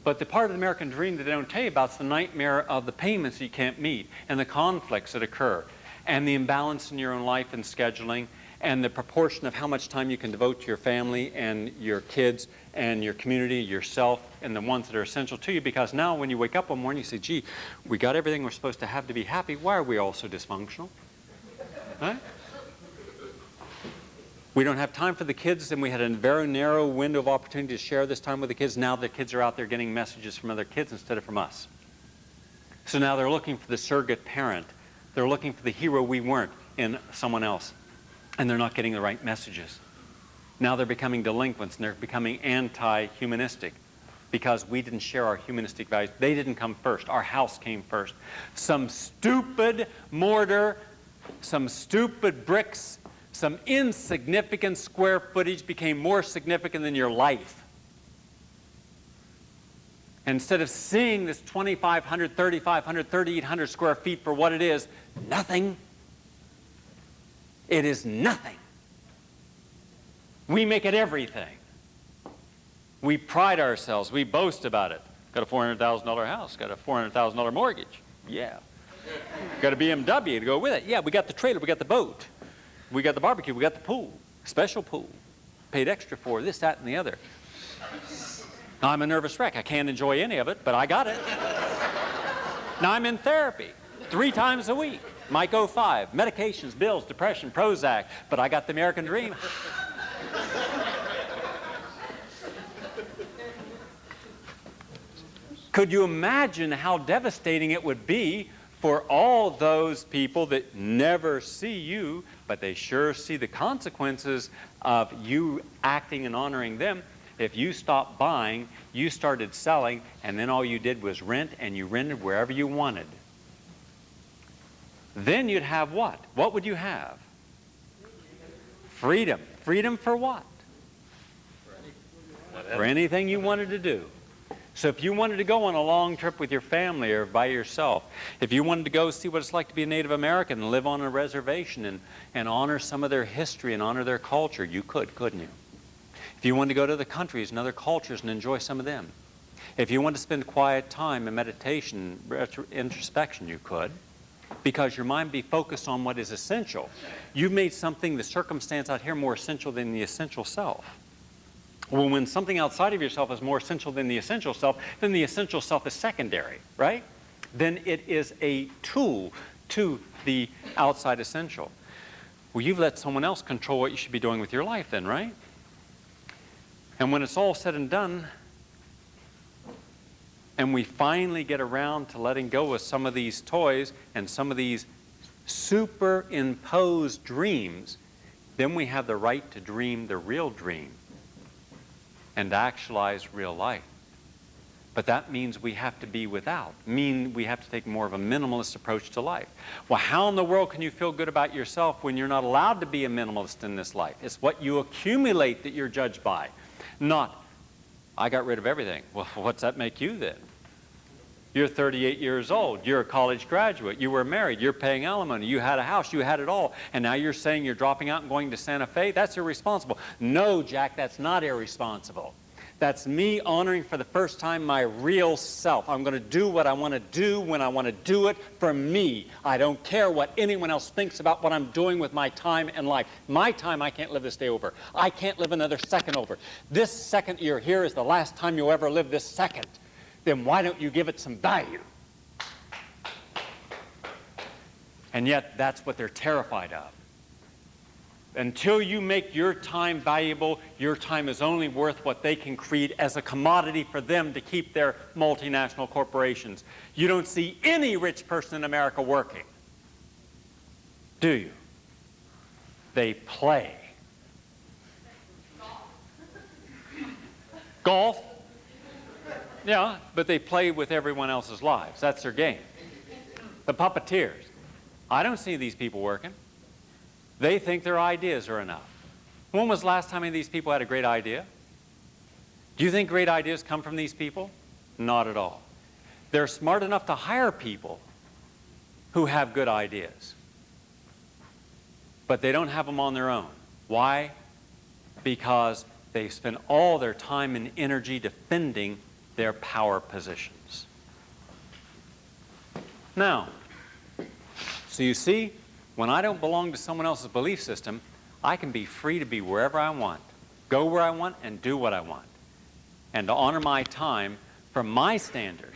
But the part of the American dream that they don't tell you about is the nightmare of the payments you can't meet, and the conflicts that occur, and the imbalance in your own life and scheduling, and the proportion of how much time you can devote to your family and your kids and your community, yourself, and the ones that are essential to you. Because now when you wake up one morning, you say, gee, we got everything we're supposed to have to be happy. Why are we all so dysfunctional? Right? We don't have time for the kids, and we had a very narrow window of opportunity to share this time with the kids. Now the kids are out there getting messages from other kids instead of from us. So now they're looking for the surrogate parent. They're looking for the hero we weren't in someone else. And they're not getting the right messages. Now they're becoming delinquents, and they're becoming anti-humanistic because we didn't share our humanistic values. They didn't come first. Our house came first. Some stupid mortar, some stupid bricks, some insignificant square footage became more significant than your life. And instead of seeing this 2,500, 3,500, 3,800 square feet for what it is, nothing. It is nothing. We make it everything. We pride ourselves. We boast about it. Got a $400,000 house. Got a $400,000 mortgage. Yeah. Got a BMW to go with it. Yeah, we got the trailer. We got the boat. We got the barbecue. We got the pool. Special pool. Paid extra for this, that, and the other. Now I'm a nervous wreck. I can't enjoy any of it, but I got it. Now I'm in therapy 3 times a week. Might go 5. Medications, bills, depression, Prozac. But I got the American dream. Could you imagine how devastating it would be for all those people that never see you, but they sure see the consequences of you acting and honoring them? If you stopped buying, you started selling, and then all you did was rent, and you rented wherever you wanted. Then you'd have what? What would you have? Freedom. Freedom for what? For anything you wanted to do. So if you wanted to go on a long trip with your family or by yourself, if you wanted to go see what it's like to be a Native American and live on a reservation and honor some of their history and honor their culture, you could, couldn't you? If you wanted to go to other countries and other cultures and enjoy some of them. If you wanted to spend quiet time in meditation, introspection, you could. Because your mind be focused on what is essential. You've made something, the circumstance out here, more essential than the essential self. Well, when something outside of yourself is more essential than the essential self, then the essential self is secondary, right? Then it is a tool to the outside essential. Well, you've let someone else control what you should be doing with your life then, right? And when it's all said and done, and we finally get around to letting go of some of these toys and some of these superimposed dreams, then we have the right to dream the real dream and actualize real life. But that means we have to be without. We have to take more of a minimalist approach to life. Well, how in the world can you feel good about yourself when you're not allowed to be a minimalist in this life? It's what you accumulate that you're judged by. Not, I got rid of everything. Well, what's that make you then? You're 38 years old. You're a college graduate. You were married. You're paying alimony. You had a house. You had it all. And now you're saying you're dropping out and going to Santa Fe? That's irresponsible. No, Jack, that's not irresponsible. That's me honoring for the first time my real self. I'm going to do what I want to do when I want to do it for me. I don't care what anyone else thinks about what I'm doing with my time and life. My time, I can't live this day over. I can't live another second over. This second you're here is the last time you'll ever live this second. Then why don't you give it some value? And yet, that's what they're terrified of. Until you make your time valuable, your time is only worth what they can create as a commodity for them to keep their multinational corporations. You don't see any rich person in America working, do you? They play. Golf? Yeah, but they play with everyone else's lives. That's their game. The puppeteers. I don't see these people working. They think their ideas are enough. When was the last time any of these people had a great idea? Do you think great ideas come from these people? Not at all. They're smart enough to hire people who have good ideas. But they don't have them on their own. Why? Because they spend all their time and energy defending their power positions. Now, so you see, when I don't belong to someone else's belief system, I can be free to be wherever I want, go where I want, and do what I want, and to honor my time from my standard,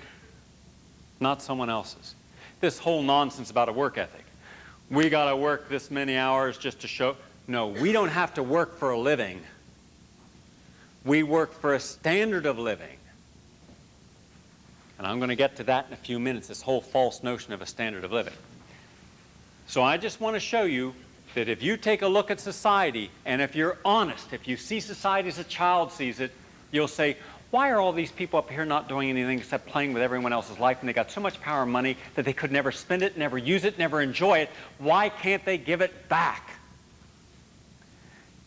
not someone else's. This whole nonsense about a work ethic. We got to work this many hours just to show. No, we don't have to work for a living. We work for a standard of living. And I'm going to get to that in a few minutes, this whole false notion of a standard of living. So I just want to show you that if you take a look at society, and if you're honest, if you see society as a child sees it, you'll say, why are all these people up here not doing anything except playing with everyone else's life, and they got so much power and money that they could never spend it, never use it, never enjoy it? Why can't they give it back?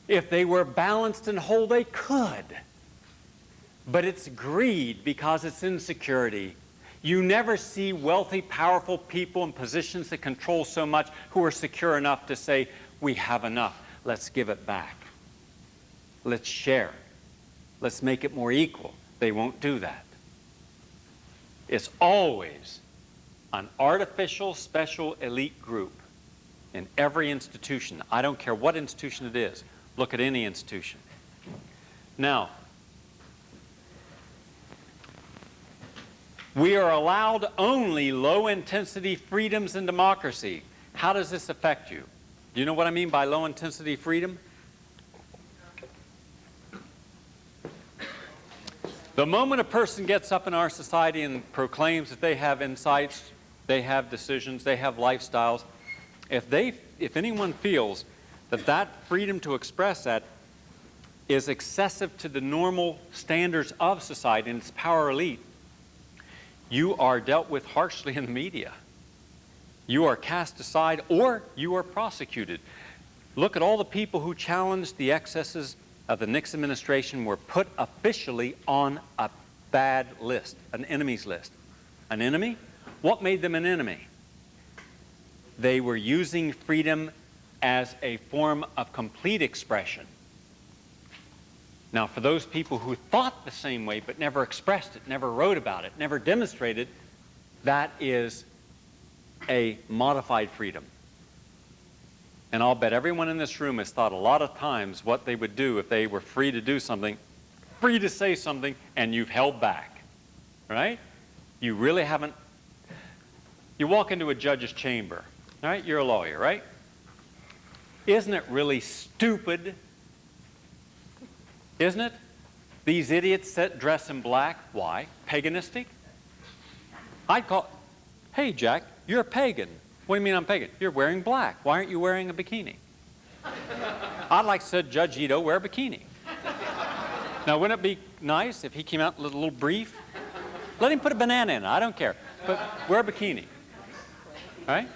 If they were balanced and whole, they could. But it's greed because it's insecurity. You never see wealthy, powerful people in positions that control so much who are secure enough to say, we have enough, let's give it back. Let's share it. Let's make it more equal. They won't do that. It's always an artificial, special elite group in every institution. I don't care what institution it is. Look at any institution. Now, we are allowed only low-intensity freedoms in democracy. How does this affect you? Do you know what I mean by low-intensity freedom? The moment a person gets up in our society and proclaims that they have insights, they have decisions, they have lifestyles, if anyone feels that that freedom to express that is excessive to the normal standards of society and its power elite, you are dealt with harshly in the media. You are cast aside or you are prosecuted. Look at all the people who challenged the excesses of the Nixon administration were put officially on a bad list, an enemy's list. An enemy? What made them an enemy? They were using freedom as a form of complete expression. Now, for those people who thought the same way but never expressed it, never wrote about it, never demonstrated, that is a modified freedom. And I'll bet everyone in this room has thought a lot of times what they would do if they were free to do something, free to say something, and you've held back, right? You really haven't. You walk into a judge's chamber, right? You're a lawyer, right? Isn't it really stupid? Isn't it? These idiots that dress in black. Why? Paganistic? I'd call, hey, Jack, you're a pagan. What do you mean I'm pagan? You're wearing black. Why aren't you wearing a bikini? I'd like to say, Judge Ito, wear a bikini. Now, wouldn't it be nice if he came out with a little brief? Let him put a banana in it. I don't care. But wear a bikini. Right?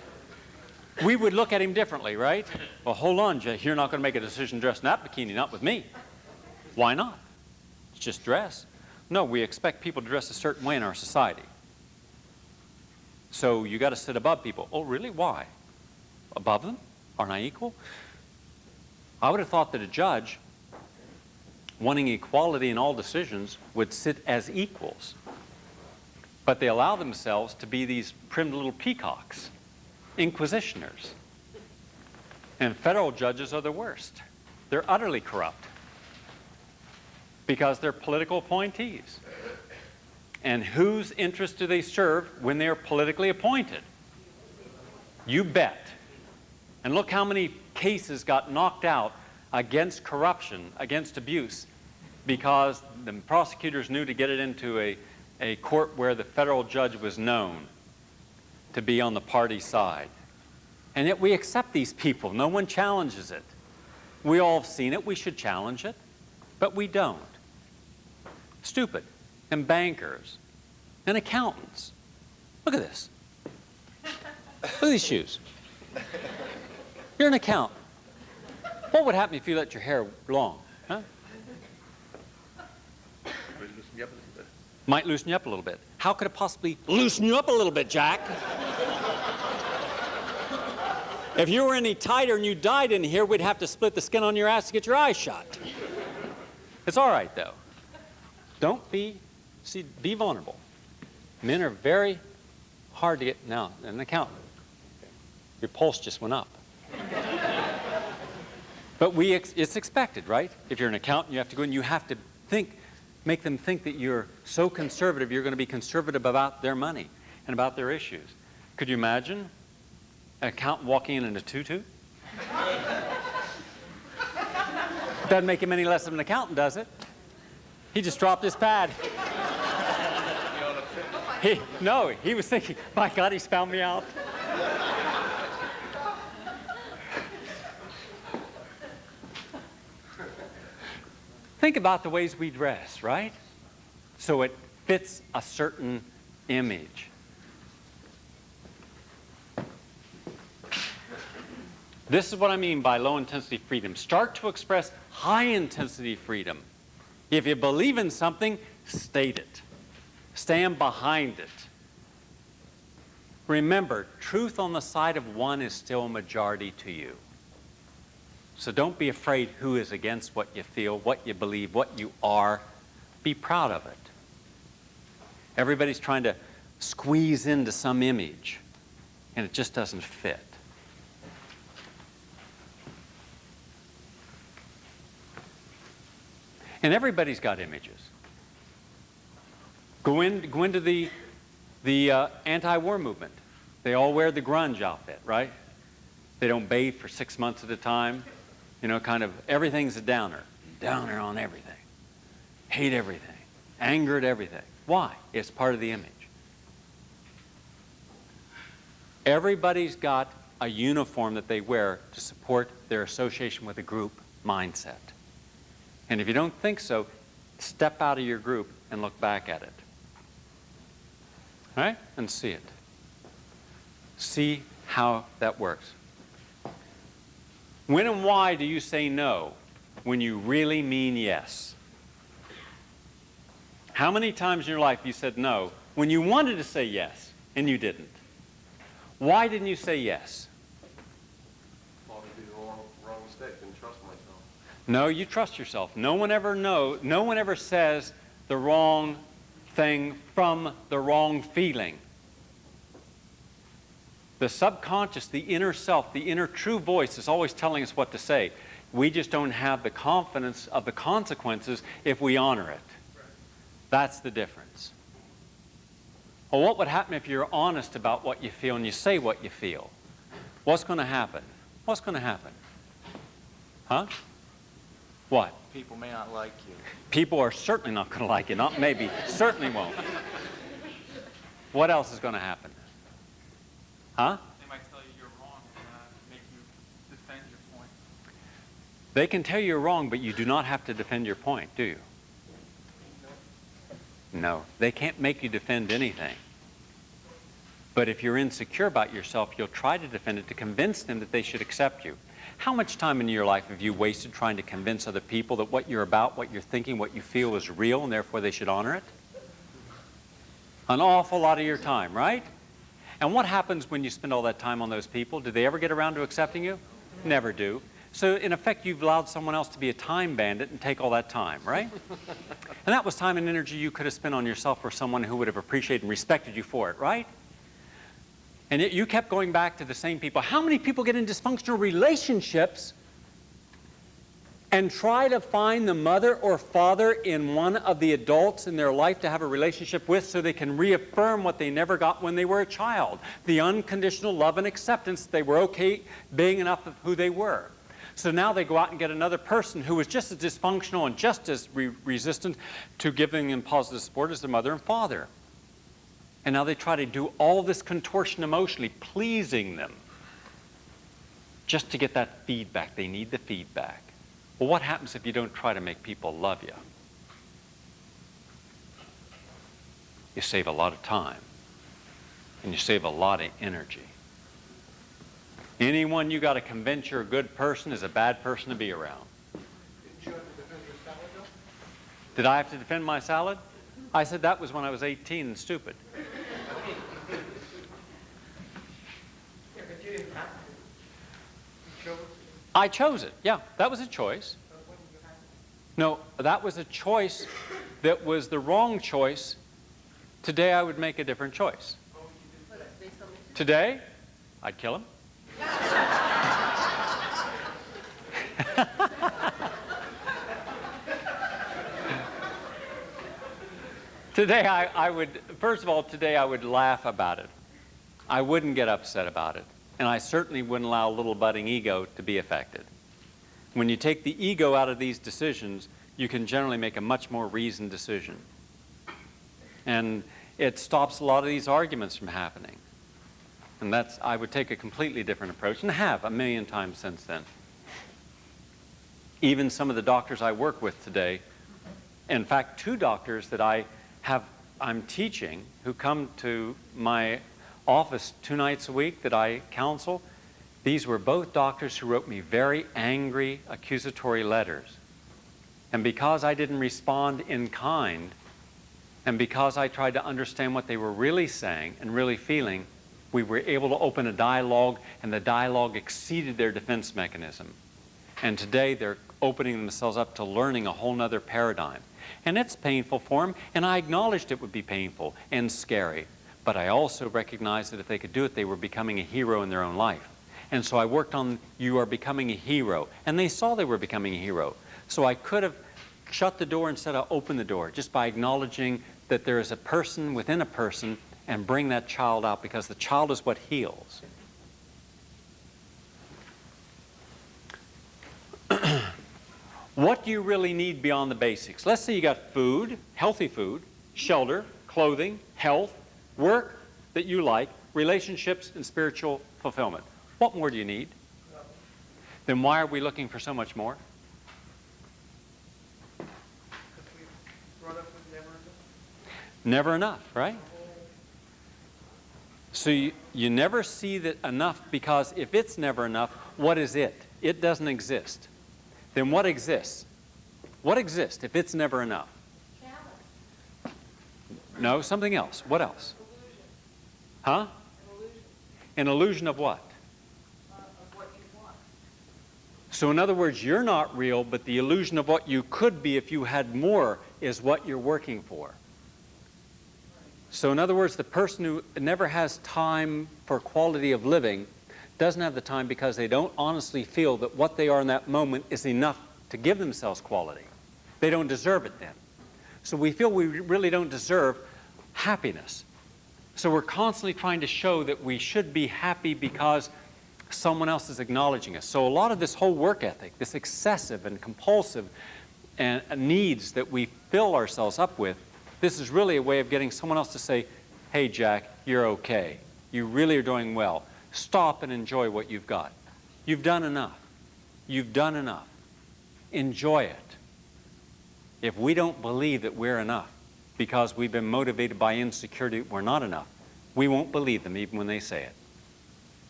We would look at him differently, right? Well, hold on, Judge. You're not going to make a decision dressed in that bikini, not with me. Why not? It's just dress. No, we expect people to dress a certain way in our society. So you got to sit above people. Oh, really? Why? Above them? Aren't I equal? I would have thought that a judge, wanting equality in all decisions, would sit as equals. But they allow themselves to be these prim little peacocks, inquisitioners. And federal judges are the worst. They're utterly corrupt because they're political appointees. And whose interests do they serve when they're politically appointed? You bet. And look how many cases got knocked out against corruption, against abuse, because the prosecutors knew to get it into a court where the federal judge was known to be on the party side. And yet we accept these people. No one challenges it. We all have seen it. We should challenge it. But we don't. Stupid. And bankers, and accountants. Look at this. Look at these shoes. You're an accountant. What would happen if you let your hair long? Huh? Might loosen you up a little bit. How could it possibly loosen you up a little bit, Jack? If you were any tighter and you died in here, we'd have to split the skin on your ass to get your eyes shot. It's all right, though. Don't be See, be vulnerable. Men are very hard to get. Now, an accountant, your pulse just went up. But it's expected, right? If you're an accountant, you have to go and you have to make them think that you're so conservative, you're going to be conservative about their money and about their issues. Could you imagine an accountant walking in a tutu? Doesn't make him any less of an accountant, does it? He just dropped his pad. No, he was thinking, my God, he's found me out. Think about the ways we dress, right? So it fits a certain image. This is what I mean by low-intensity freedom. Start to express high-intensity freedom. If you believe in something, state it. Stand behind it. Remember, truth on the side of one is still a majority to you. So don't be afraid who is against what you feel, what you believe, what you are. Be proud of it. Everybody's trying to squeeze into some image, and it just doesn't fit. And everybody's got images. Go into the anti-war movement. They all wear the grunge outfit, right? They don't bathe for 6 months at a time. You know, kind of everything's a downer. Downer on everything. Hate everything. Anger at everything. Why? It's part of the image. Everybody's got a uniform that they wear to support their association with a group mindset. And if you don't think so, step out of your group and look back at it. All right? And see it. See how that works. When and why do you say no when you really mean yes? How many times in your life you said no when you wanted to say yes and you didn't? Why didn't you say yes? Probably did the wrong mistake, didn't trust myself. No, you trust yourself. No one ever says the wrong thing from the wrong feeling. The subconscious, the inner self, the inner true voice is always telling us what to say. We just don't have the confidence of the consequences if we honor it. That's the difference. Well, what would happen if you're honest about what you feel and you say what you feel? What's going to happen? What's going to happen? Huh? What? People may not like you. People are certainly not going to like you. Not maybe. Certainly won't. What else is going to happen? Huh? They might tell you you're wrong and make you defend your point. They can tell you you're wrong, but you do not have to defend your point, do you? No. They can't make you defend anything. But if you're insecure about yourself, you'll try to defend it to convince them that they should accept you. How much time in your life have you wasted trying to convince other people that what you're about, what you're thinking, what you feel is real, and therefore they should honor it? An awful lot of your time, right? And what happens when you spend all that time on those people? Do they ever get around to accepting you? Never do. So in effect, you've allowed someone else to be a time bandit and take all that time, right? And that was time and energy you could have spent on yourself or someone who would have appreciated and respected you for it, right? And yet you kept going back to the same people. How many people get in dysfunctional relationships and try to find the mother or father in one of the adults in their life to have a relationship with so they can reaffirm what they never got when they were a child? The unconditional love and acceptance they were okay being enough of who they were. So now they go out and get another person who is just as dysfunctional and just as resistant to giving them positive support as their mother and father. And now they try to do all this contortion emotionally, pleasing them, just to get that feedback. They need the feedback. Well, what happens if you don't try to make people love you? You save a lot of time, and you save a lot of energy. Anyone you got to convince you're a good person is a bad person to be around. Didn't you have to defend your salad, though? Did I have to defend my salad? I said that was when I was 18 and stupid. Yeah, but you didn't have to. You chose. I chose it. Yeah, that was a choice. But when you had to. No, that was a choice that was the wrong choice, today I would make a different choice. Today, I'd kill him. Today I would, first of all, today I would laugh about it. I wouldn't get upset about it. And I certainly wouldn't allow a little budding ego to be affected. When you take the ego out of these decisions, you can generally make a much more reasoned decision. And it stops a lot of these arguments from happening. And that's, I would take a completely different approach, and have a million times since then. Even some of the doctors I work with today, in fact, 2 doctors that I'm teaching who come to my office 2 nights a week that I counsel, these were both doctors who wrote me very angry, accusatory letters. And because I didn't respond in kind, and because I tried to understand what they were really saying and really feeling, we were able to open a dialogue, and the dialogue exceeded their defense mechanism. And today they're opening themselves up to learning a whole nother paradigm. And it's painful for them, and I acknowledged it would be painful and scary. But I also recognized that if they could do it, they were becoming a hero in their own life. And so I worked on, you are becoming a hero. And they saw they were becoming a hero. So I could have shut the door instead of opened the door, just by acknowledging that there is a person within a person, and bring that child out, because the child is what heals. What do you really need beyond the basics? Let's say you got food, healthy food, shelter, clothing, health, work that you like, relationships, and spiritual fulfillment. What more do you need? Then why are we looking for so much more? Never enough, right? So you never see that enough, because if it's never enough, what is it? It doesn't exist. Then what exists? What exists if it's never enough? No, something else. What else? Huh? An illusion of what? Of what you want. So in other words, you're not real, but the illusion of what you could be if you had more is what you're working for. So in other words, the person who never has time for quality of living doesn't have the time because they don't honestly feel that what they are in that moment is enough to give themselves quality. They don't deserve it then. So we feel we really don't deserve happiness. So we're constantly trying to show that we should be happy because someone else is acknowledging us. So a lot of this whole work ethic, this excessive and compulsive and needs that we fill ourselves up with, this is really a way of getting someone else to say, hey, Jack, you're okay. You really are doing well. Stop and enjoy what you've got. You've done enough. You've done enough. Enjoy it. If we don't believe that we're enough because we've been motivated by insecurity that we're not enough, we won't believe them even when they say it.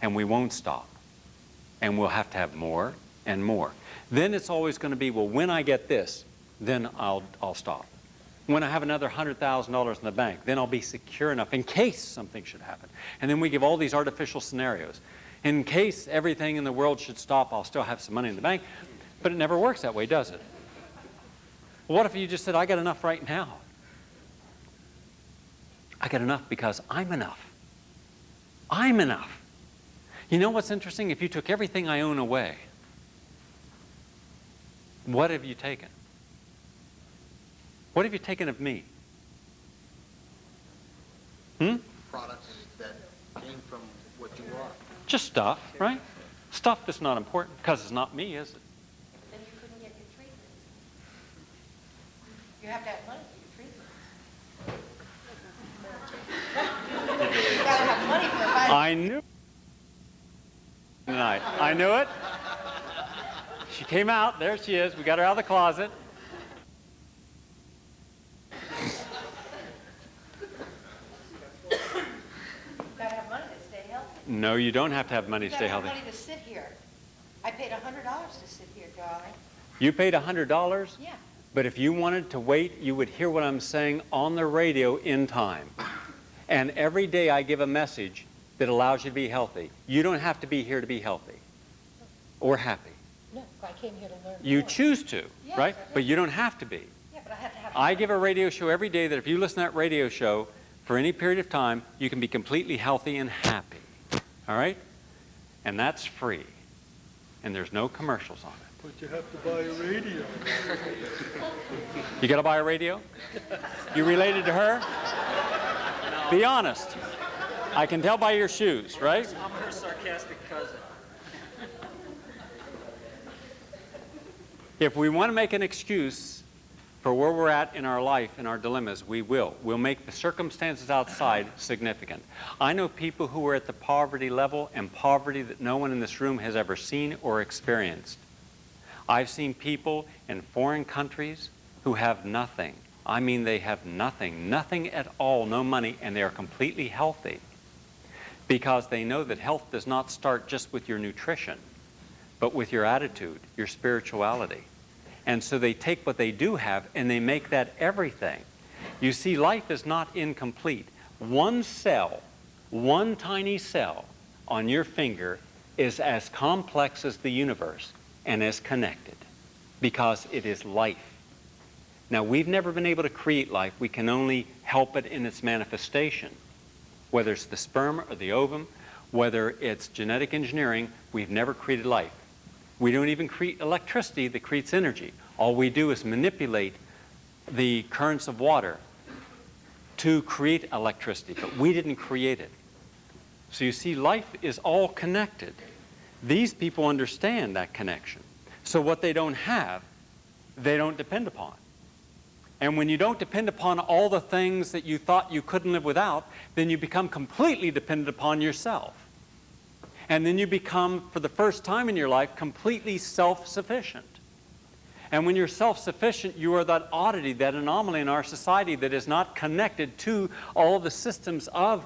And we won't stop. And we'll have to have more and more. Then it's always going to be, well, when I get this, then I'll stop. When I have another $100,000 in the bank, then I'll be secure enough in case something should happen. And then we give all these artificial scenarios. In case everything in the world should stop, I'll still have some money in the bank. But it never works that way, does it? Well, what if you just said, I got enough right now? I got enough because I'm enough. I'm enough. You know what's interesting? If you took everything I own away, what have you taken? What have you taken of me? Products that came from what you are. Just stuff, right? Stuff that's not important, because it's not me, is it? Then you couldn't get your treatment. You have to have money for your treatment. You gotta have money for a I knew tonight. I knew it. She came out. There she is. We got her out of the closet. No, you don't have to have money to stay healthy. You have money to sit here. I paid $100 to sit here, darling. You paid $100? Yeah. But if you wanted to wait, you would hear what I'm saying on the radio in time. And every day I give a message that allows you to be healthy. You don't have to be here to be healthy or happy. No, I came here to learn You more. choose to, Yes, right? I did. But you don't have to be. Yeah, But I have to have. I give a radio show every day that if you listen to that radio show for any period of time, you can be completely healthy and happy. All right? And that's free. And there's no commercials on it. But you have to buy a radio. You got to buy a radio? You related to her? Be honest. I can tell by your shoes, right? I'm her sarcastic cousin. If we want to make an excuse for where we're at in our life, in our dilemmas, we will. We'll make the circumstances outside significant. I know people who are at the poverty level and poverty that no one in this room has ever seen or experienced. I've seen people in foreign countries who have nothing. I mean, they have nothing, nothing at all, no money, and they are completely healthy because they know that health does not start just with your nutrition, but with your attitude, your spirituality. And so they take what they do have and they make that everything. You see, life is not incomplete. One cell, one tiny cell on your finger is as complex as the universe and as connected because it is life. Now, we've never been able to create life. We can only help it in its manifestation. Whether it's the sperm or the ovum, whether it's genetic engineering, we've never created life. We don't even create electricity that creates energy. All we do is manipulate the currents of water to create electricity, but we didn't create it. So you see, life is all connected. These people understand that connection. So what they don't have, they don't depend upon. And when you don't depend upon all the things that you thought you couldn't live without, then you become completely dependent upon yourself. And then you become, for the first time in your life, completely self-sufficient. And when you're self-sufficient, you are that oddity, that anomaly in our society that is not connected to all the systems of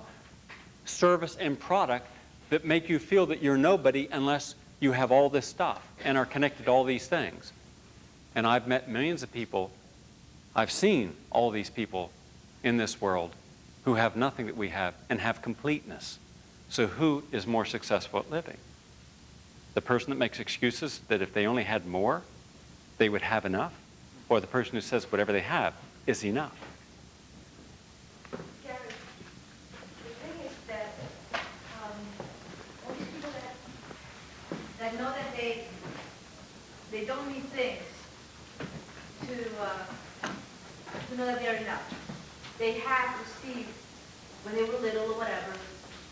service and product that make you feel that you're nobody unless you have all this stuff and are connected to all these things. And I've met millions of people. I've seen all these people in this world who have nothing that we have and have completeness. So who is more successful at living? The person that makes excuses that if they only had more, they would have enough? Or the person who says whatever they have is enough? Gary, the thing is that all these people that know that they don't need things to know that they are enough. They have received, when they were little or whatever,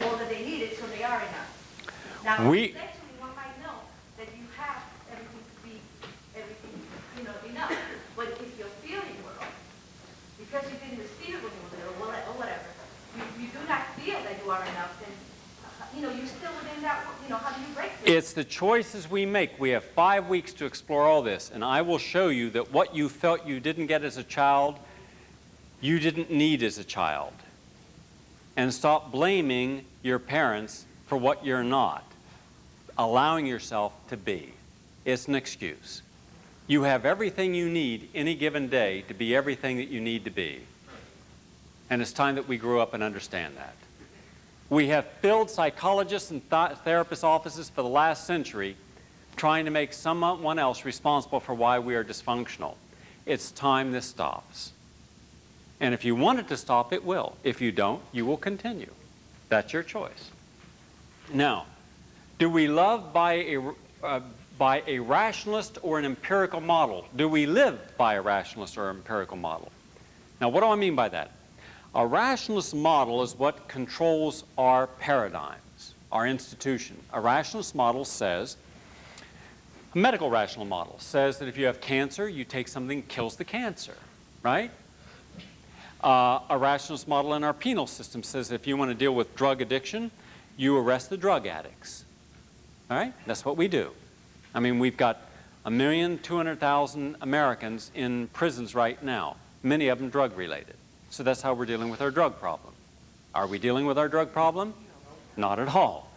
all that they needed, so they are enough. Now, eventually one might know that you have everything to be enough. But if your feeling were off, because you didn't receive it when you were little or whatever, you do not feel that you are enough, then you're still within that, how do you break this? It's the choices we make. We have 5 weeks to explore all this, and I will show you that what you felt you didn't get as a child, you didn't need as a child. And stop blaming your parents for what you're not, allowing yourself to be. It's an excuse. You have everything you need any given day to be everything that you need to be. And it's time that we grow up and understand that. We have filled psychologists and therapist offices for the last century trying to make someone else responsible for why we are dysfunctional. It's time this stops. And if you want it to stop, it will. If you don't, you will continue. That's your choice. Now, do we love by a rationalist or an empirical model? Do we live by a rationalist or empirical model? Now, what do I mean by that? A rationalist model is what controls our paradigms, our institution. A rationalist model says, a medical rational model says that if you have cancer, you take something that kills the cancer, right? A rationalist model in our penal system says if you want to deal with drug addiction, you arrest the drug addicts. All right? That's what we do. I mean, we've got 1,200,000 Americans in prisons right now, many of them drug-related. So that's how we're dealing with our drug problem. Are we dealing with our drug problem? Not at all.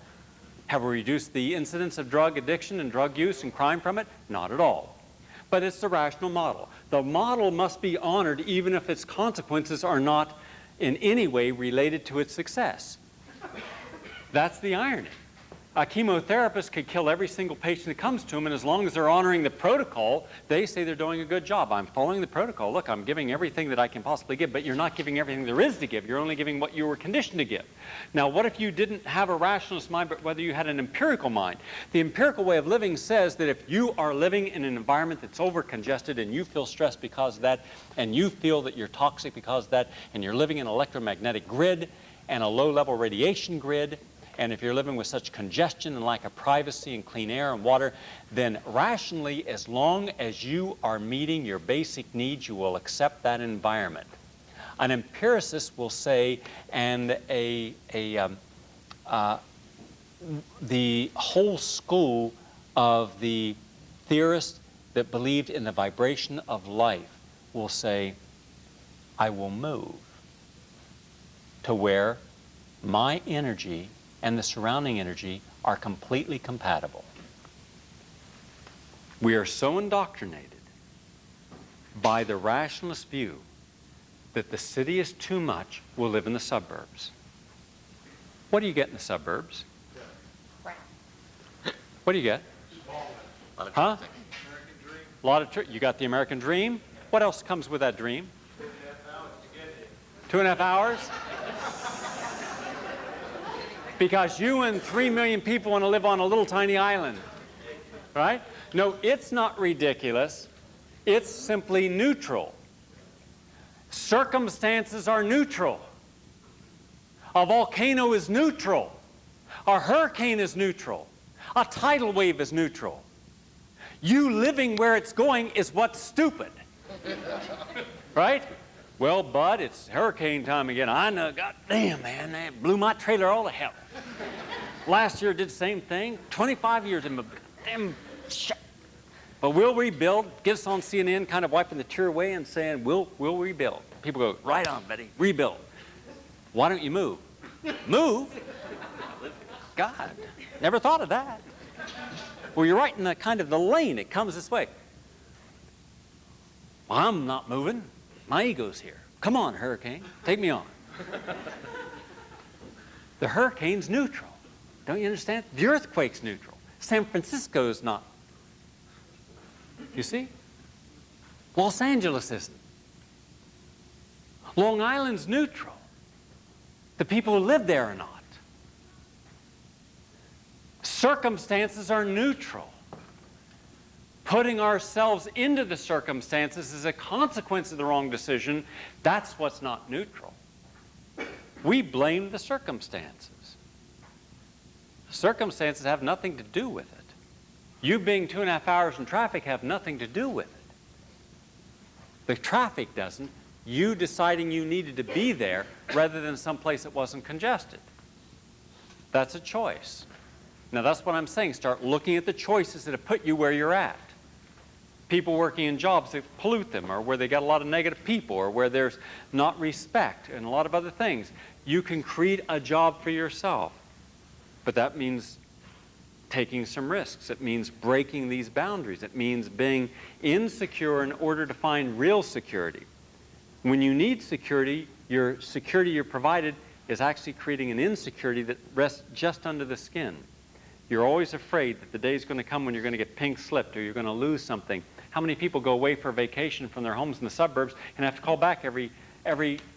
Have we reduced the incidence of drug addiction and drug use and crime from it? Not at all. But it's the rational model. The model must be honored even if its consequences are not in any way related to its success. That's the irony. A chemotherapist could kill every single patient that comes to them, and as long as they're honoring the protocol, they say they're doing a good job. I'm following the protocol. Look, I'm giving everything that I can possibly give, but you're not giving everything there is to give. You're only giving what you were conditioned to give. Now, what if you didn't have a rationalist mind, but whether you had an empirical mind? The empirical way of living says that if you are living in an environment that's over-congested and you feel stressed because of that, and you feel that you're toxic because of that, and you're living in an electromagnetic grid and a low-level radiation grid, and if you're living with such congestion and lack of privacy and clean air and water, then rationally, as long as you are meeting your basic needs, you will accept that environment. An empiricist will say, and the whole school of the theorists that believed in the vibration of life will say, I will move to where my energy and the surrounding energy are completely compatible. We are so indoctrinated by the rationalist view that the city is too much, we'll live in the suburbs. What do you get in the suburbs? What do you get? Huh? A lot of you got the American dream. What else comes with that dream? 2.5 hours? Because you and 3 million people want to live on a little tiny island, right? No, it's not ridiculous. It's simply neutral. Circumstances are neutral. A volcano is neutral. A hurricane is neutral. A tidal wave is neutral. You living where it's going is what's stupid, right? Well, Bud, it's hurricane time again. I know, God damn, man, that blew my trailer all to hell. Last year did the same thing. 25 years in my damn shit. But we'll rebuild. Get us on CNN, kind of wiping the tear away and saying, we'll rebuild. People go, right on, Betty, rebuild. Why don't you move? Move? God, never thought of that. Well, you're right in the kind of the lane. It comes this way. Well, I'm not moving. My ego's here. Come on, hurricane. Take me on. The hurricane's neutral. Don't you understand? The earthquake's neutral. San Francisco's not. You see? Los Angeles isn't. Long Island's neutral. The people who live there are not. Circumstances are neutral. Putting ourselves into the circumstances is a consequence of the wrong decision. That's what's not neutral. We blame the circumstances. Circumstances have nothing to do with it. You being 2.5 hours in traffic have nothing to do with it. The traffic doesn't. You deciding you needed to be there rather than someplace that wasn't congested. That's a choice. Now that's what I'm saying. Start looking at the choices that have put you where you're at. People working in jobs that pollute them, or where they got a lot of negative people, or where there's not respect, and a lot of other things. You can create a job for yourself. But that means taking some risks. It means breaking these boundaries. It means being insecure in order to find real security. When you need security, your security you're provided is actually creating an insecurity that rests just under the skin. You're always afraid that the day's going to come when you're going to get pink slipped or you're going to lose something. How many people go away for a vacation from their homes in the suburbs and have to call back every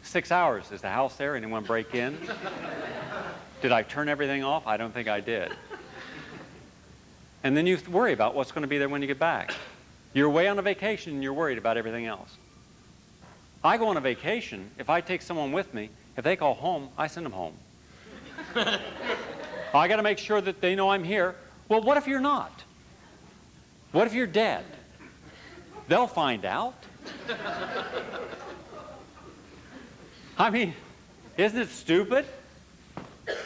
6 hours? Is the house there? Anyone break in? Did I turn everything off? I don't think I did. And then you worry about what's going to be there when you get back. You're away on a vacation and you're worried about everything else. I go on a vacation. If I take someone with me, if they call home, I send them home. I got to make sure that they know I'm here. Well, what if you're not? What if you're dead? They'll find out. I mean, isn't it stupid?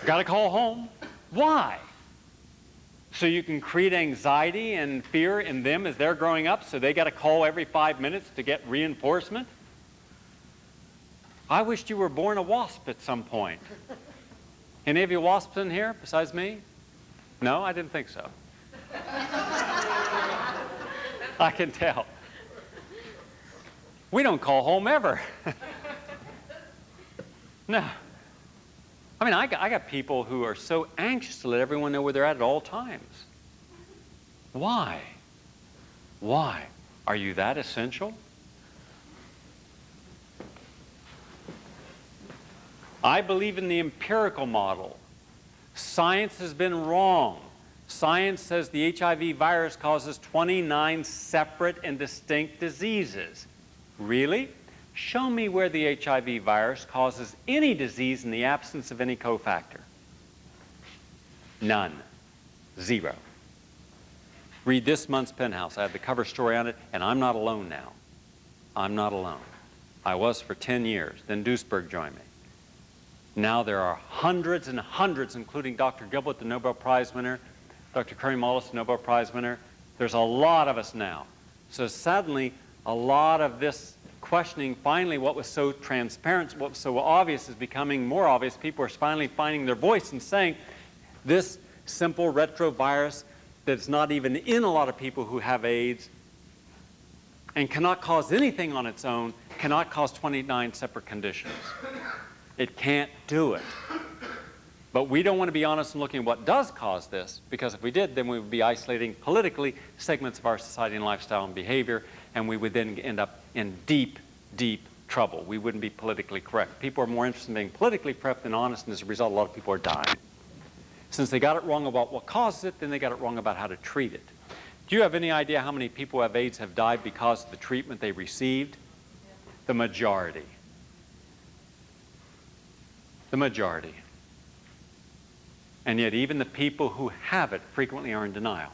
Got to call home. Why? So you can create anxiety and fear in them as they're growing up, so they got to call every 5 minutes to get reinforcement? I wished you were born a wasp at some point. Any of you wasps in here besides me? No, I didn't think so. I can tell. We don't call home ever. No. I mean, I got people who are so anxious to let everyone know where they're at all times. Why? Why? Are you that essential? I believe in the empirical model. Science has been wrong. Science says the HIV virus causes 29 separate and distinct diseases. Really? Show me where the HIV virus causes any disease in the absence of any cofactor. None. Zero. Read this month's Penthouse. I have the cover story on it, and I'm not alone now. I'm not alone. I was for 10 years. Then Duisberg joined me. Now there are hundreds and hundreds, including Dr. Gilbert, the Nobel Prize winner, Dr. Curry Mullis, the Nobel Prize winner. There's a lot of us now. So suddenly, a lot of this questioning, finally what was so transparent, what was so obvious is becoming more obvious. People are finally finding their voice and saying, this simple retrovirus that's not even in a lot of people who have AIDS and cannot cause anything on its own, cannot cause 29 separate conditions. It can't do it. But we don't want to be honest and looking at what does cause this, because if we did, then we would be isolating politically segments of our society and lifestyle and behavior, and we would then end up in deep, deep trouble. We wouldn't be politically correct. People are more interested in being politically correct than honest, and as a result, a lot of people are dying. Since they got it wrong about what causes it, then they got it wrong about how to treat it. Do you have any idea how many people who have AIDS have died because of the treatment they received? The majority. The majority. And yet even the people who have it frequently are in denial.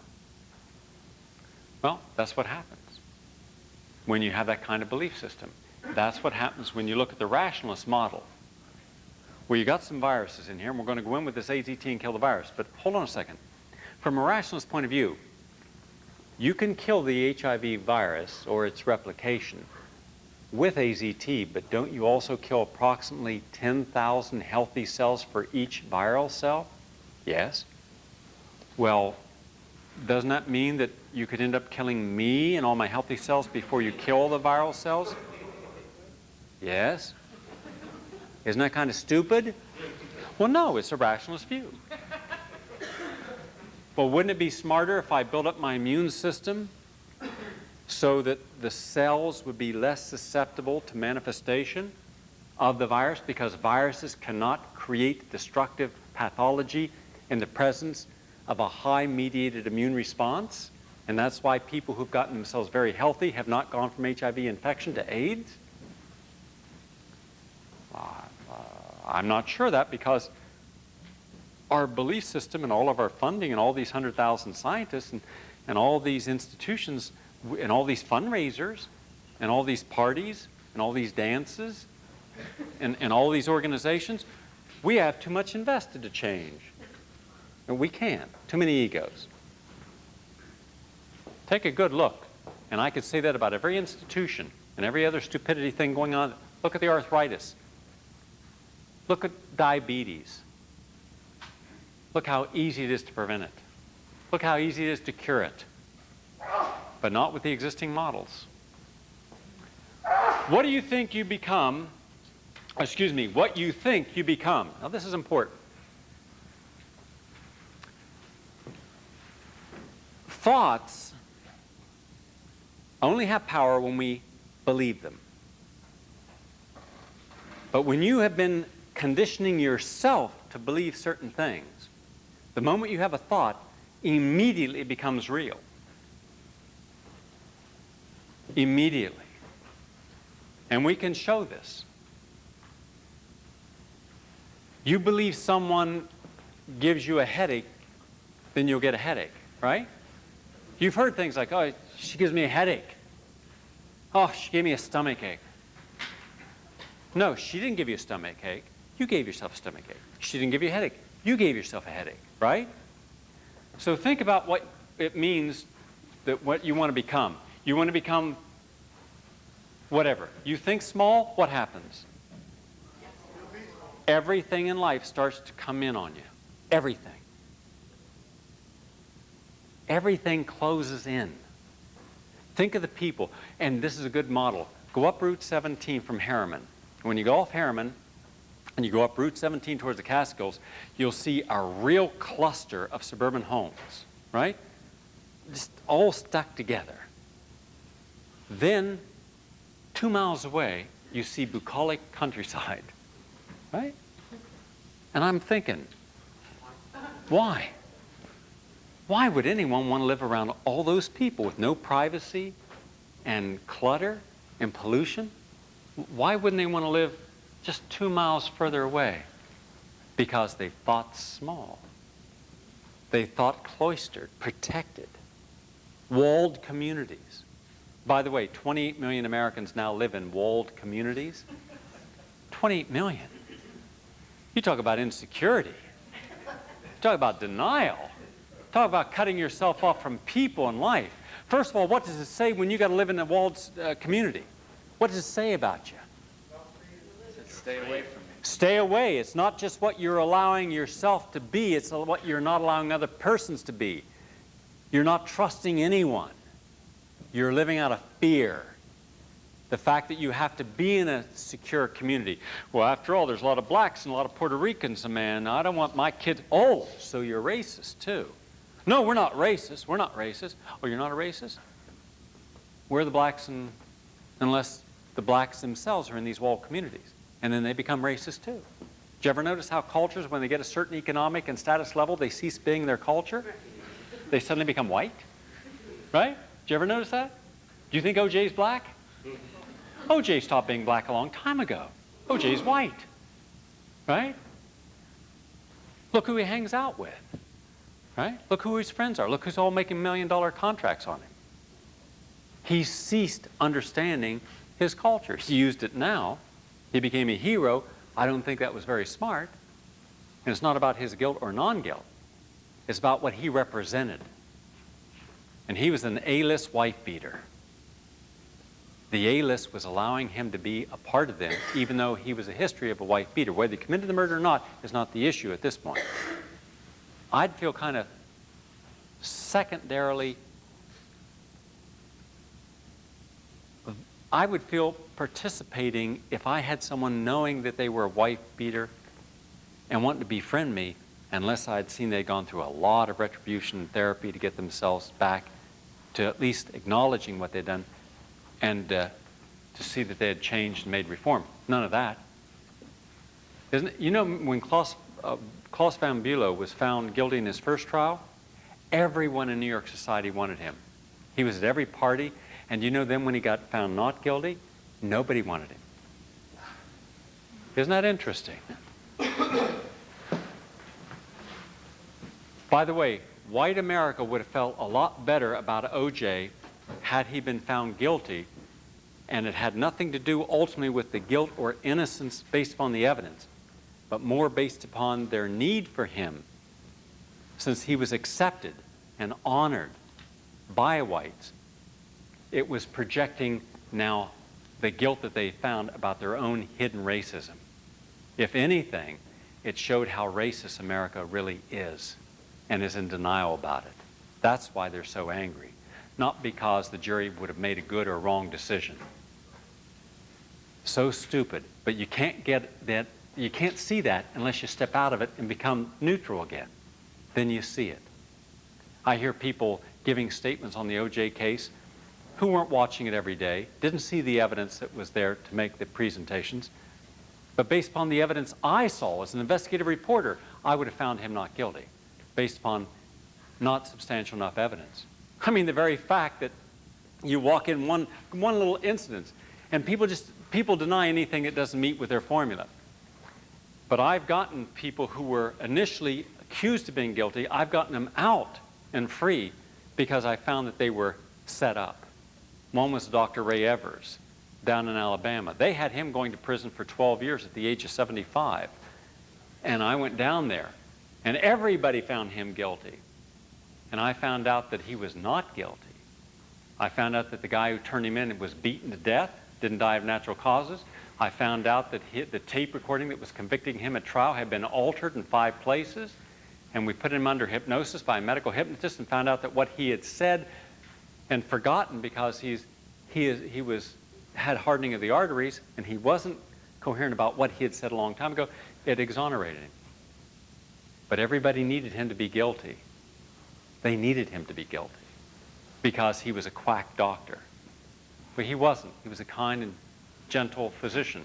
Well, that's what happens when you have that kind of belief system. That's what happens when you look at the rationalist model, where you got some viruses in here, and we're going to go in with this AZT and kill the virus. But hold on a second. From a rationalist point of view, you can kill the HIV virus or its replication with AZT, but don't you also kill approximately 10,000 healthy cells for each viral cell? Yes. Well, doesn't that mean that you could end up killing me and all my healthy cells before you kill the viral cells? Yes. Isn't that kind of stupid? Well, no, it's a rationalist view. Well, wouldn't it be smarter if I built up my immune system so that the cells would be less susceptible to manifestation of the virus, because viruses cannot create destructive pathology in the presence of a high-mediated immune response? And that's why people who've gotten themselves very healthy have not gone from HIV infection to AIDS? I'm not sure of that, because our belief system and all of our funding and all these 100,000 scientists and all these institutions and all these fundraisers and all these parties and all these dances and all these organizations, we have too much invested to change. And we can't. Too many egos. Take a good look, and I could say that about every institution and every other stupidity thing going on. Look at the arthritis. Look at diabetes. Look how easy it is to prevent it. Look how easy it is to cure it. But not with the existing models. What do you think you become? Excuse me, what you think you become. Now this is important. Thoughts only have power when we believe them. But when you have been conditioning yourself to believe certain things, the moment you have a thought, immediately it becomes real. Immediately. And we can show this. You believe someone gives you a headache, then you'll get a headache, right? You've heard things like, oh, she gives me a headache. Oh, she gave me a stomach ache. No, she didn't give you a stomach ache. You gave yourself a stomach ache. She didn't give you a headache. You gave yourself a headache, right? So think about what it means, that what you want to become. You want to become whatever. You think small, what happens? Everything in life starts to come in on you. Everything. Everything closes in. Think of the people, and this is a good model. Go up Route 17 from Harriman. When you go off Harriman, and you go up Route 17 towards the Catskills, you'll see a real cluster of suburban homes, right? Just all stuck together. Then, 2 miles away, you see bucolic countryside, right? And I'm thinking, why? Why would anyone want to live around all those people with no privacy and clutter and pollution? Why wouldn't they want to live just 2 miles further away? Because they thought small. They thought cloistered, protected, walled communities. By the way, 28 million Americans now live in walled communities. 28 million. You talk about insecurity. Talk about denial. Talk about cutting yourself off from people and life. First of all, what does it say when you got to live in a walled community? What does it say about you? Stay away from me. Stay away. It's not just what you're allowing yourself to be, it's what you're not allowing other persons to be. You're not trusting anyone. You're living out of fear. The fact that you have to be in a secure community. Well, after all, there's a lot of blacks and a lot of Puerto Ricans, man. I don't want my kids. Oh, so you're racist too. No, we're not racist. We're not racist. Oh, you're not a racist? We're the blacks, unless the blacks themselves are in these walled communities. And then they become racist too. Did you ever notice how cultures, when they get a certain economic and status level, they cease being their culture? They suddenly become white? Right? Did you ever notice that? Do you think OJ's black? OJ stopped being black a long time ago. OJ's white. Right? Look who he hangs out with. Right? Look who his friends are. Look who's all making $1 million contracts on him. He ceased understanding his culture. He used it now. He became a hero. I don't think that was very smart. And it's not about his guilt or non-guilt. It's about what he represented. And he was an A-list wife beater. The A-list was allowing him to be a part of them, even though he was a history of a wife beater. Whether he committed the murder or not is not the issue at this point. I'd feel kind of secondarily, I would feel participating if I had someone knowing that they were a wife beater and wanting to befriend me, unless I'd seen they'd gone through a lot of retribution and therapy to get themselves back to at least acknowledging what they'd done and to see that they had changed and made reform. None of that. Isn't it? You know, when Klaus van Bülow was found guilty in his first trial, everyone in New York society wanted him. He was at every party, and you know then when he got found not guilty, nobody wanted him. Isn't that interesting? By the way, white America would have felt a lot better about OJ had he been found guilty, and it had nothing to do ultimately with the guilt or innocence based upon the evidence, but more based upon their need for him, since he was accepted and honored by whites. It was projecting now the guilt that they found about their own hidden racism. If anything, it showed how racist America really is and is in denial about it. That's why they're so angry, not because the jury would have made a good or wrong decision. So stupid, but you can't get that. You can't see that unless you step out of it and become neutral again. Then you see it. I hear people giving statements on the OJ case who weren't watching it every day, didn't see the evidence that was there to make the presentations, but based upon the evidence I saw as an investigative reporter, I would have found him not guilty, based upon not substantial enough evidence. I mean, the very fact that you walk in one little incident and people deny anything that doesn't meet with their formula. But I've gotten people who were initially accused of being guilty, I've gotten them out and free because I found that they were set up. One was Dr. Ray Evers down in Alabama. They had him going to prison for 12 years at the age of 75. And I went down there, and everybody found him guilty. And I found out that he was not guilty. I found out that the guy who turned him in was beaten to death, didn't die of natural causes. I found out that the tape recording that was convicting him at trial had been altered in 5 places, and we put him under hypnosis by a medical hypnotist and found out that what he had said and forgotten because he had hardening of the arteries, and he wasn't coherent about what he had said a long time ago, it exonerated him. But everybody needed him to be guilty. They needed him to be guilty because he was a quack doctor. But he wasn't. He was a kind and gentle physician.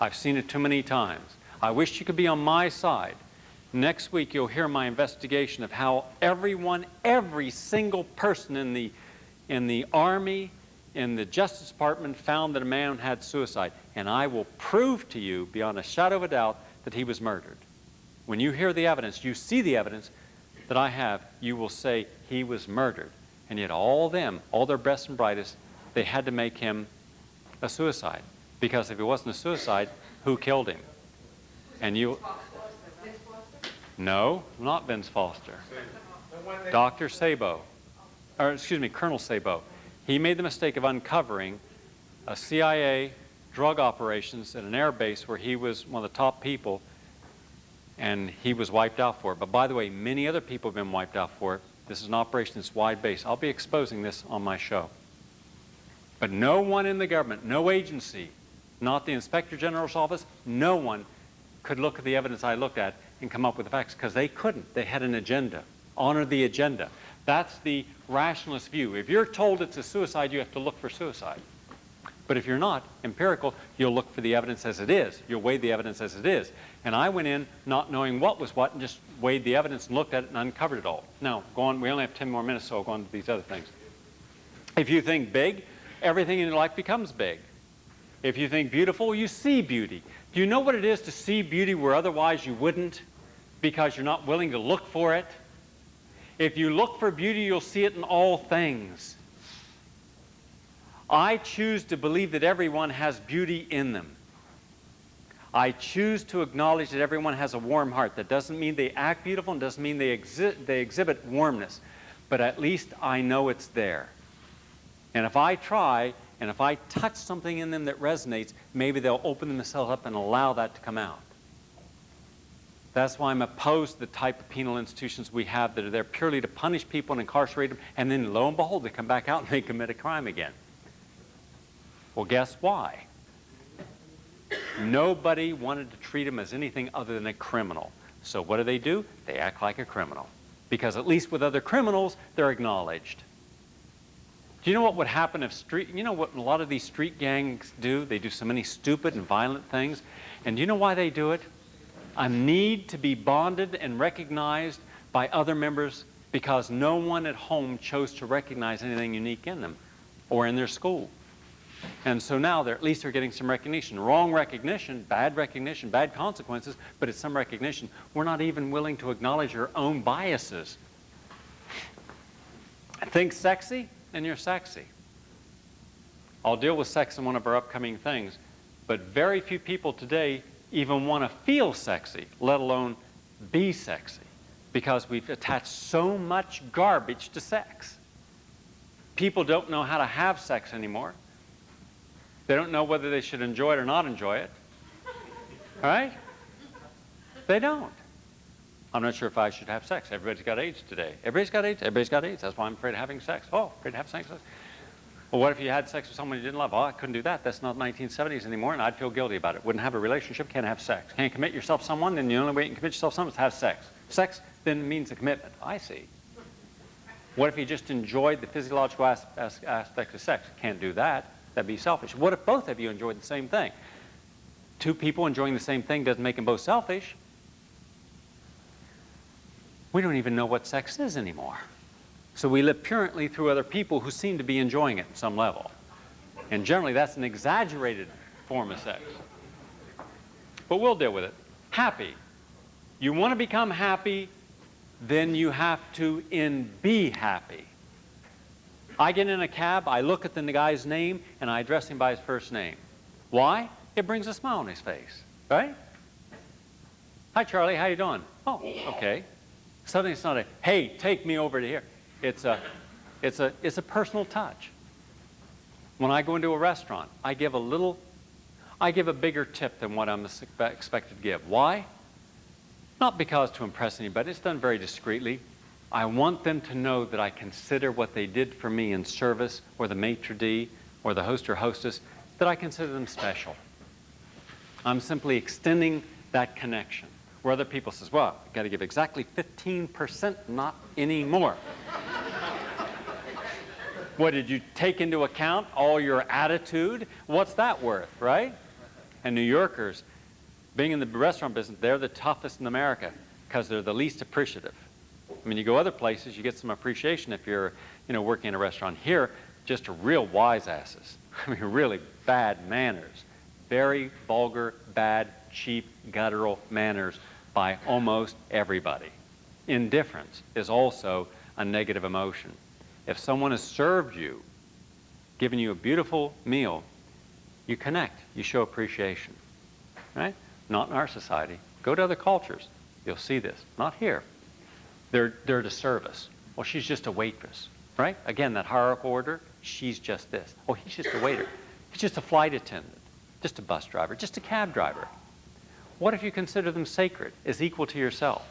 I've seen it too many times. I wish you could be on my side. Next week you'll hear my investigation of how every single person in the Army, in the Justice Department found that a man had suicide. And I will prove to you beyond a shadow of a doubt that he was murdered. When you hear the evidence, you see the evidence that I have, you will say he was murdered. And yet all their best and brightest, they had to make him a suicide. Because if he wasn't a suicide, who killed him? And you... No, not Vince Foster. Dr. Sabo, or excuse me, Colonel Sabo. He made the mistake of uncovering a CIA drug operations at an air base where he was one of the top people, and he was wiped out for it. But by the way, many other people have been wiped out for it. This is an operation that's wide base. I'll be exposing this on my show. But no one in the government, no agency, not the Inspector General's office, no one could look at the evidence I looked at and come up with the facts, because they couldn't. They had an agenda. Honor the agenda. That's the rationalist view. If you're told it's a suicide, you have to look for suicide. But if you're not empirical, you'll look for the evidence as it is. You'll weigh the evidence as it is. And I went in not knowing what was what and just weighed the evidence and looked at it and uncovered it all. Now, go on. We only have 10 more minutes, so I'll go on to these other things. If you think big, everything in your life becomes big. If you think beautiful, you see beauty. Do you know what it is to see beauty where otherwise you wouldn't, because you're not willing to look for it? If you look for beauty, you'll see it in all things. I choose to believe that everyone has beauty in them. I choose to acknowledge that everyone has a warm heart. That doesn't mean they act beautiful and doesn't mean they exhibit warmness. But at least I know it's there. And if I try, and if I touch something in them that resonates, maybe they'll open themselves up and allow that to come out. That's why I'm opposed to the type of penal institutions we have that are there purely to punish people and incarcerate them, and then lo and behold, they come back out and they commit a crime again. Well, guess why? Nobody wanted to treat him as anything other than a criminal. So what do? They act like a criminal. Because at least with other criminals, they're acknowledged. Do you know what would happen if you know what a lot of these street gangs do? They do so many stupid and violent things. And do you know why they do it? A need to be bonded and recognized by other members because no one at home chose to recognize anything unique in them or in their school. And so now at least they're getting some recognition. Wrong recognition, bad consequences, but it's some recognition. We're not even willing to acknowledge your own biases. Think sexy, and you're sexy. I'll deal with sex in one of our upcoming things, but very few people today even want to feel sexy, let alone be sexy, because we've attached so much garbage to sex. People don't know how to have sex anymore. They don't know whether they should enjoy it or not enjoy it. All right? They don't. I'm not sure if I should have sex. Everybody's got AIDS today. Everybody's got AIDS. Everybody's got AIDS. That's why I'm afraid of having sex. Oh, afraid to have sex. Well, what if you had sex with someone you didn't love? Oh, I couldn't do that. That's not 1970s anymore, and I'd feel guilty about it. Wouldn't have a relationship, can't have sex. Can't commit yourself to someone, then the only way you can commit yourself to someone is to have sex. Sex then means a commitment. I see. What if you just enjoyed the physiological aspects of sex? Can't do that. That'd be selfish. What if both of you enjoyed the same thing? Two people enjoying the same thing doesn't make them both selfish. We don't even know what sex is anymore. So we live purely through other people who seem to be enjoying it at some level. And generally that's an exaggerated form of sex. But we'll deal with it. Happy. You want to become happy, then you have to be happy. I get in a cab, I look at the guy's name, and I address him by his first name. Why? It brings a smile on his face, right? Hi, Charlie, how you doing? Oh, okay. Suddenly it's not a, hey, take me over to here. It's a personal touch. When I go into a restaurant, I give a bigger tip than what I'm expected to give. Why? Not because to impress anybody, it's done very discreetly. I want them to know that I consider what they did for me in service, or the maitre d', or the host or hostess, that I consider them special. I'm simply extending that connection. Where other people says, well, I've got to give exactly 15%, not any more. What, did you take into account all your attitude? What's that worth, right? And New Yorkers, being in the restaurant business, they're the toughest in America because they're the least appreciative. I mean, you go other places, you get some appreciation if you're, working in a restaurant. Here, just real wise asses. I mean, really bad manners. Very vulgar, bad, cheap, guttural manners by almost everybody. Indifference is also a negative emotion. If someone has served you, given you a beautiful meal, you connect, you show appreciation, right? Not in our society. Go to other cultures, you'll see this. Not here. They're to service. Well, she's just a waitress, right? Again, that hierarchical order, she's just this. Oh, he's just a waiter. He's just a flight attendant, just a bus driver, just a cab driver. What if you consider them sacred, as equal to yourself?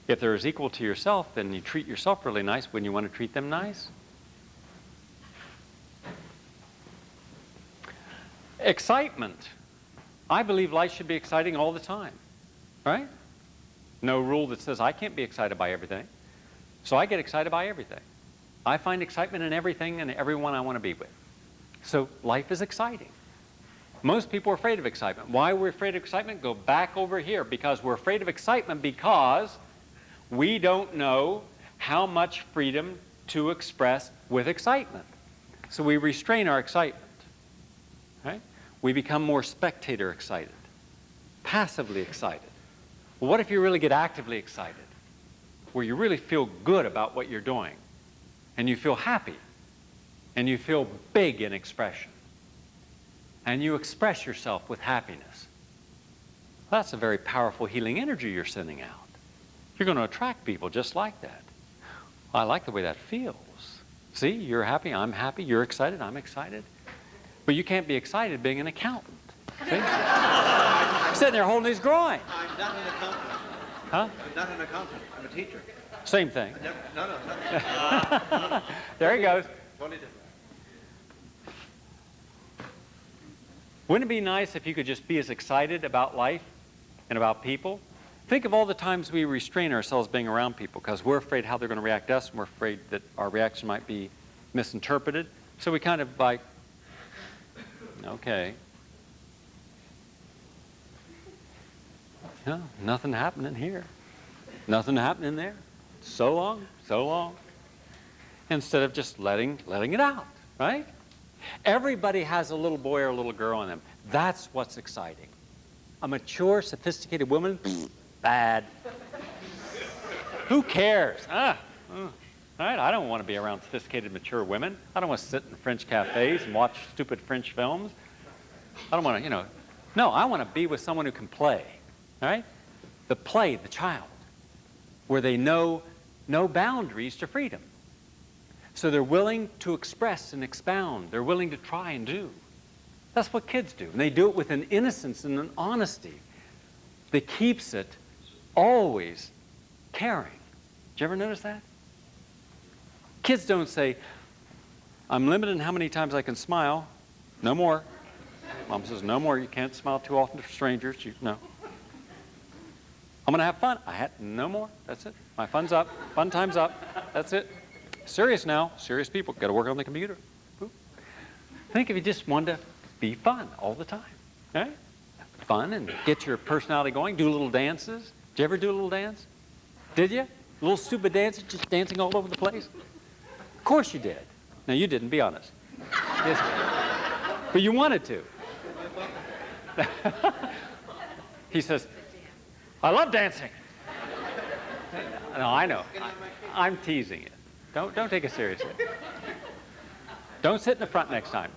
If they're as equal to yourself, then you treat yourself really nice. Wouldn't you want to treat them nice? Excitement. I believe life should be exciting all the time, right? No rule that says I can't be excited by everything. So I get excited by everything. I find excitement in everything and everyone I want to be with. So life is exciting. Most people are afraid of excitement. Why are we afraid of excitement? Go back over here. Because we're afraid of excitement because we don't know how much freedom to express with excitement. So we restrain our excitement. Right? We become more spectator excited, passively excited. Well, what if you really get actively excited, where you really feel good about what you're doing, and you feel happy, and you feel big in expression, and you express yourself with happiness? Well, that's a very powerful healing energy you're sending out. You're going to attract people just like that. I like the way that feels. See, you're happy, I'm happy, you're excited, I'm excited. But you can't be excited being an accountant. See? Sitting there holding his groin. I'm not an accountant. Huh? I'm not an accountant. I'm a teacher. Same thing. No. There he goes. Totally different. Wouldn't it be nice if you could just be as excited about life and about people? Think of all the times we restrain ourselves being around people because we're afraid how they're going to react to us, and we're afraid that our reaction might be misinterpreted. So we kind of like, okay. No, nothing happening here. Nothing happening there. So long, so long. Instead of just letting it out, right? Everybody has a little boy or a little girl in them. That's what's exciting. A mature, sophisticated woman, bad. Who cares? Right? I don't want to be around sophisticated, mature women. I don't want to sit in French cafes and watch stupid French films. I don't want to, No, I want to be with someone who can play, all right? The play, the child, where they know no boundaries to freedom. So they're willing to express and expound. They're willing to try and do. That's what kids do. And they do it with an innocence and an honesty that keeps it always caring. Did you ever notice that? Kids don't say, I'm limited in how many times I can smile. No more. Mom says, no more. You can't smile too often to strangers. No. I'm going to have fun. No more. That's it. My fun's up. Fun time's up. That's it. Serious now. Serious people. Got to work on the computer. Boop. Think if you just wanted to be fun all the time. Right? Fun and get your personality going. Do little dances. Did you ever do a little dance? Did you? Little stupid dances, just dancing all over the place? Of course you did. Now you didn't. Be honest. Yes. But you wanted to. He says, I love dancing. No, I know. I'm teasing you. Don't take it seriously. Don't sit in the front next time.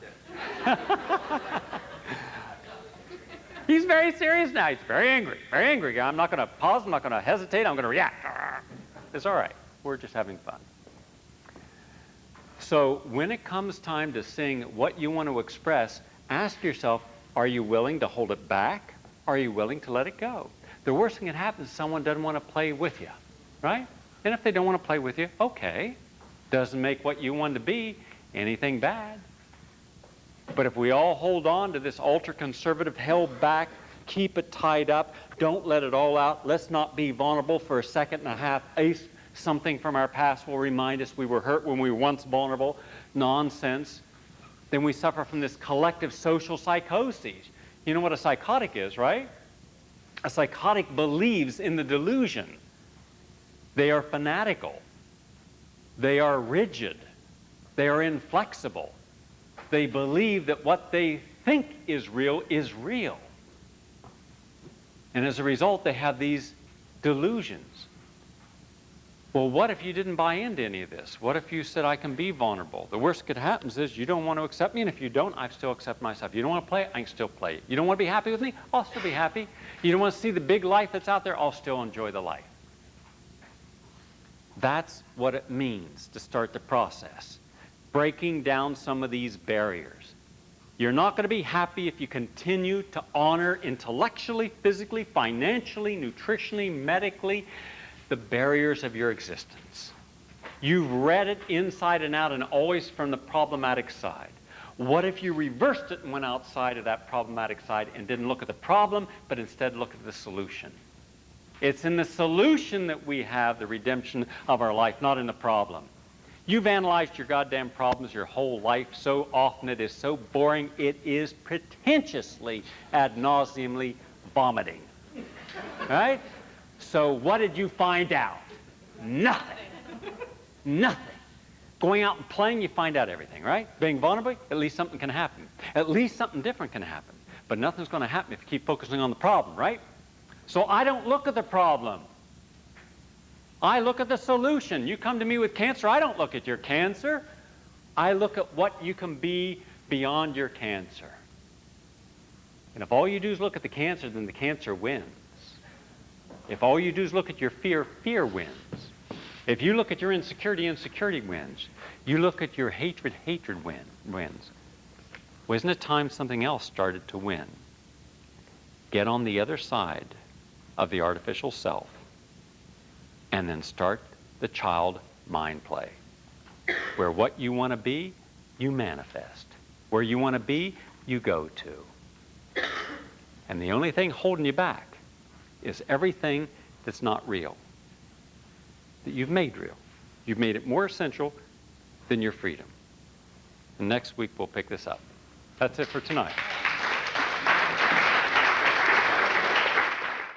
He's very serious now. He's very angry. Very angry. I'm not going to pause. I'm not going to hesitate. I'm going to react. It's all right. We're just having fun. So when it comes time to sing what you want to express, ask yourself, are you willing to hold it back? Are you willing to let it go? The worst thing that happens is someone doesn't want to play with you, right? And if they don't want to play with you, okay. Doesn't make what you want to be anything bad. But if we all hold on to this ultra-conservative, held back, keep it tied up, don't let it all out, let's not be vulnerable for a second and a half, something from our past will remind us we were hurt when we were once vulnerable, nonsense, then we suffer from this collective social psychosis. You know what a psychotic is, right? A psychotic believes in the delusion. They are fanatical. They are rigid. They are inflexible. They believe that what they think is real is real. And as a result, they have these delusions. Well, what if you didn't buy into any of this? What if you said, I can be vulnerable? The worst that happens is you don't want to accept me, and if you don't, I still accept myself. You don't want to play it, I can still play it. You don't want to be happy with me, I'll still be happy. You don't want to see the big life that's out there, I'll still enjoy the life. That's what it means to start the process. Breaking down some of these barriers. You're not going to be happy if you continue to honor intellectually, physically, financially, nutritionally, medically, the barriers of your existence. You've read it inside and out and always from the problematic side. What if you reversed it and went outside of that problematic side and didn't look at the problem, but instead look at the solution? It's in the solution that we have the redemption of our life, not in the problem. You've analyzed your goddamn problems your whole life. So often it is so boring, it is pretentiously, ad nauseumly vomiting. Right? So what did you find out? Nothing. Nothing. Going out and playing, you find out everything, right? Being vulnerable, at least something can happen. At least something different can happen. But nothing's going to happen if you keep focusing on the problem, right? So I don't look at the problem. I look at the solution. You come to me with cancer, I don't look at your cancer. I look at what you can be beyond your cancer. And if all you do is look at the cancer, then the cancer wins. If all you do is look at your fear, fear wins. If you look at your insecurity, insecurity wins. You look at your hatred, hatred wins. Well, isn't it time something else started to win? Get on the other side of the artificial self and then start the child mind play, where what you want to be, you manifest. Where you want to be, you go to. And the only thing holding you back is everything that's not real, that you've made real. You've made it more essential than your freedom. And next week we'll pick this up. That's it for tonight.